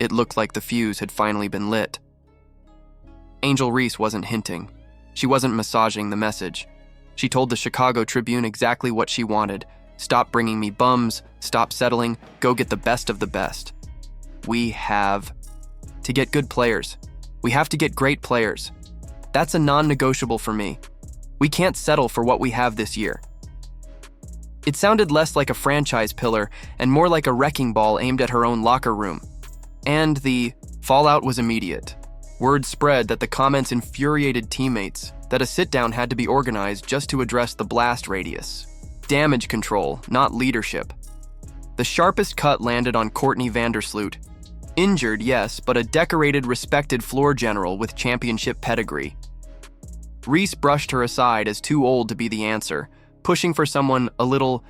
It looked like the fuse had finally been lit. Angel Reese wasn't hinting. She wasn't massaging the message. She told the Chicago Tribune exactly what she wanted. Stop bringing me bums, stop settling, go get the best of the best. We have to get good players. We have to get great players. That's a non-negotiable for me. We can't settle for what we have this year. It sounded less like a franchise pillar and more like a wrecking ball aimed at her own locker room. And the fallout was immediate. Word spread that the comments infuriated teammates, that a sit-down had to be organized just to address the blast radius. Damage control, not leadership. The sharpest cut landed on Courtney Vandersloot. Injured, yes, but a decorated, respected floor general with championship pedigree. Reese brushed her aside as too old to be the answer, pushing for someone a little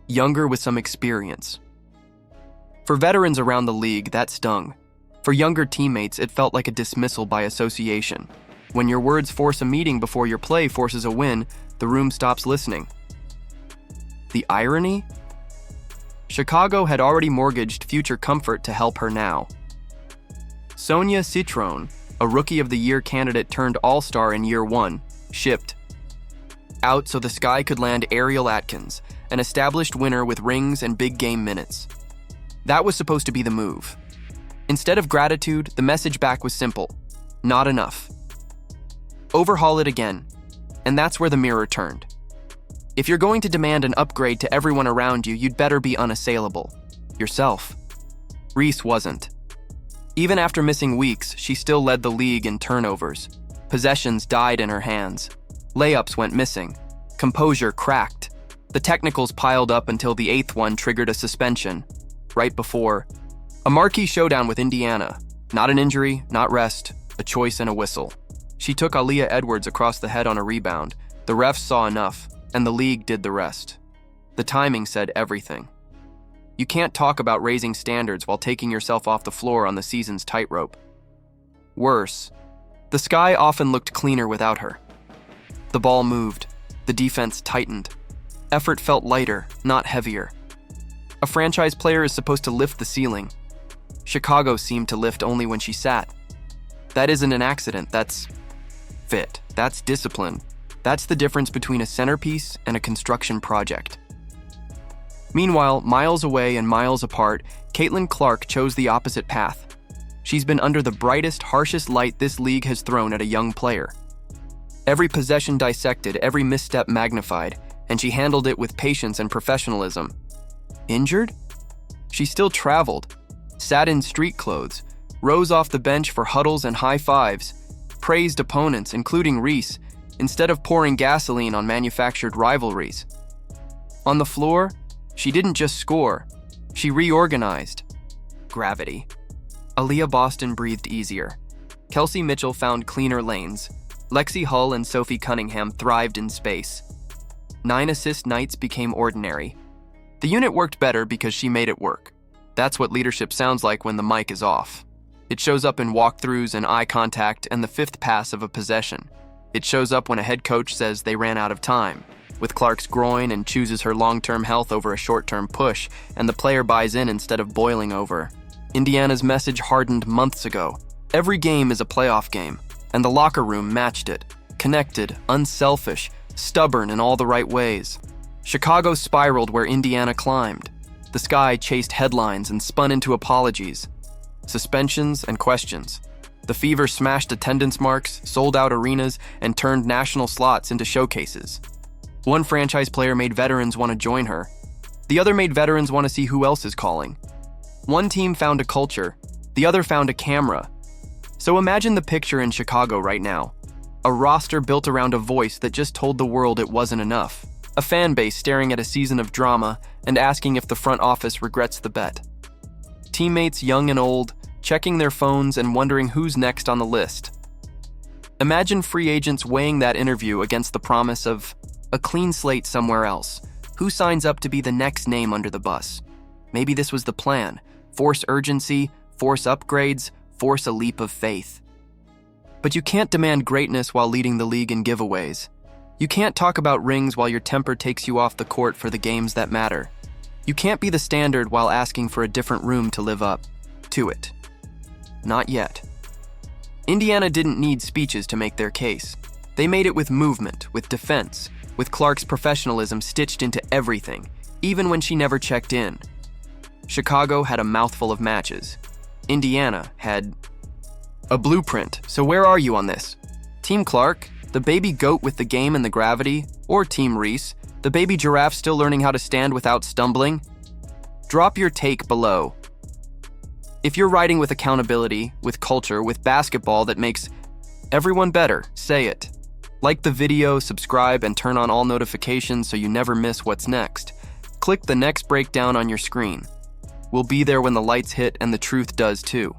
younger with some experience. For veterans around the league, that stung. For younger teammates, it felt like a dismissal by association. When your words force a meeting before your play forces a win, the room stops listening. The irony? Chicago had already mortgaged future comfort to help her now. Sonia Citron, a Rookie of the Year candidate turned All-Star in year one, shipped out so the Sky could land Ariel Atkins, an established winner with rings and big game minutes. That was supposed to be the move. Instead of gratitude, the message back was simple: not enough. Overhaul it again, and that's where the mirror turned. If you're going to demand an upgrade to everyone around you, you'd better be unassailable. Yourself. Reese wasn't. Even after missing weeks, she still led the league in turnovers. Possessions died in her hands. Layups went missing. Composure cracked. The technicals piled up until the 8th one triggered a suspension. Right before a marquee showdown with Indiana. Not an injury, not rest, a choice and a whistle. She took Aaliyah Edwards across the head on a rebound. The refs saw enough, and the league did the rest. The timing said everything. You can't talk about raising standards while taking yourself off the floor on the season's tightrope. Worse, the Sky often looked cleaner without her. The ball moved. The defense tightened. Effort felt lighter, not heavier. A franchise player is supposed to lift the ceiling. Chicago seemed to lift only when she sat. That isn't an accident, that's fit. That's discipline. That's the difference between a centerpiece and a construction project. Meanwhile, miles away and miles apart, Caitlin Clark chose the opposite path. She's been under the brightest, harshest light this league has thrown at a young player. Every possession dissected, every misstep magnified, and she handled it with patience and professionalism. Injured? She still traveled, sat in street clothes, rose off the bench for huddles and high fives, praised opponents, including Reese, instead of pouring gasoline on manufactured rivalries. On the floor, she didn't just score, she reorganized. Gravity. Aaliyah Boston breathed easier. Kelsey Mitchell found cleaner lanes. Lexi Hull and Sophie Cunningham thrived in space. 9-assist nights became ordinary. The unit worked better because she made it work. That's what leadership sounds like when the mic is off. It shows up in walkthroughs and eye contact and the 5th pass of a possession. It shows up when a head coach says they ran out of time, with Clark's groin, and chooses her long-term health over a short-term push, and the player buys in instead of boiling over. Indiana's message hardened months ago. Every game is a playoff game, and the locker room matched it. Connected, unselfish, stubborn in all the right ways. Chicago spiraled where Indiana climbed. The Sky chased headlines and spun into apologies, suspensions, and questions. The Fever smashed attendance marks, sold out arenas, and turned national slots into showcases. One franchise player made veterans want to join her. The other made veterans want to see who else is calling. One team found a culture, the other found a camera. So imagine the picture in Chicago right now. A roster built around a voice that just told the world it wasn't enough. A fan base staring at a season of drama and asking if the front office regrets the bet. Teammates young and old, checking their phones and wondering who's next on the list. Imagine free agents weighing that interview against the promise of a clean slate somewhere else. Who signs up to be the next name under the bus? Maybe this was the plan. Force urgency, force upgrades, force a leap of faith. But you can't demand greatness while leading the league in giveaways. You can't talk about rings while your temper takes you off the court for the games that matter. You can't be the standard while asking for a different room to live up to it. not yet. Indiana didn't need speeches to make their case. They made it with movement, with defense, with Clark's professionalism stitched into everything, even when she never checked in. Chicago had a mouthful of matches. Indiana had a blueprint. So where are you on this? Team Clark, the baby goat with the game and the gravity, or Team Reese, the baby giraffe still learning how to stand without stumbling? Drop your take below. If you're riding with accountability, with culture, with basketball that makes everyone better, say it. Like the video, subscribe, and turn on all notifications so you never miss what's next. Click the next breakdown on your screen. We'll be there when the lights hit and the truth does too.